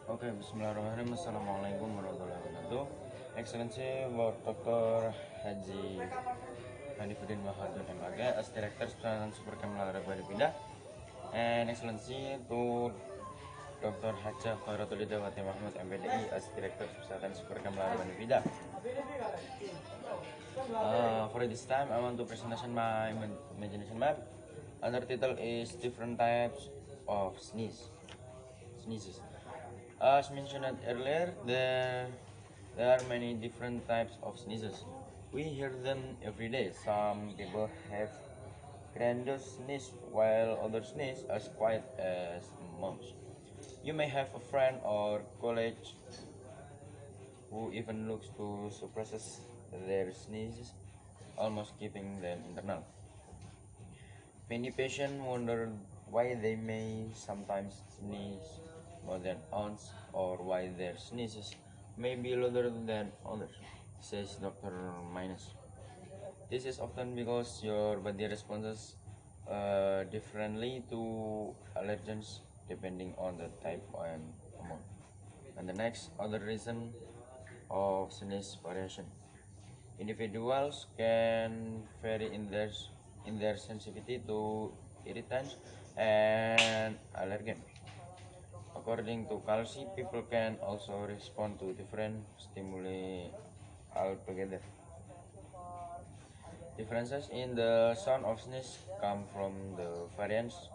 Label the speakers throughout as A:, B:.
A: Oke, bismillahirrahmanirrahim. Assalamualaikum warahmatullahi wabarakatuh. Excellency Dr. Haji Hanifida MAG as Director Presentasi Supercam Hanifida, and Excellency to Dr. Haja Khairatulidawati Muhammad MPDI as Director Presentasi Supercam Hanifida. For this time, I want to presentation my imagination map. Another title is different types of sneezes. As mentioned earlier, there are many different types of sneezes. We hear them every day. Some people have grandiose sneeze, while others sneeze as quiet as a mouse. You may have a friend or colleague who even looks to suppress their sneezes, almost keeping them internal. Many patients wonder why they may sometimes sneeze more than once or why their sneezes may be louder than others, says Dr. Minus. This is often because your body responds differently to allergens depending on the type and amount. And the next other reason of sneeze variation. Individuals can vary in their sensitivity to irritants and allergens. According to Kalsi, people can also respond to different stimuli altogether. Differences in the sound of sneeze come from the variance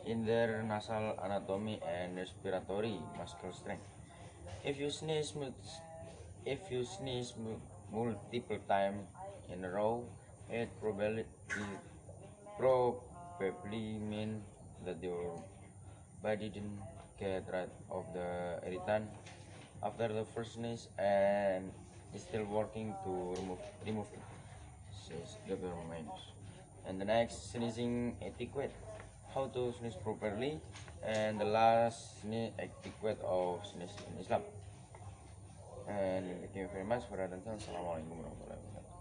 A: in their nasal anatomy and respiratory muscle strength. If you sneeze, multiple times in a row, it probably means that your body didn't get rid of the irritant after the first sneeze and is still working to remove it, says Dr. Minus. And the next, sneezing etiquette, how to sneeze properly, and the last, sneeze etiquette of sneeze in Islam. And thank you very much for your attention. Assalamualaikum warahmatullahi wabarakatuh.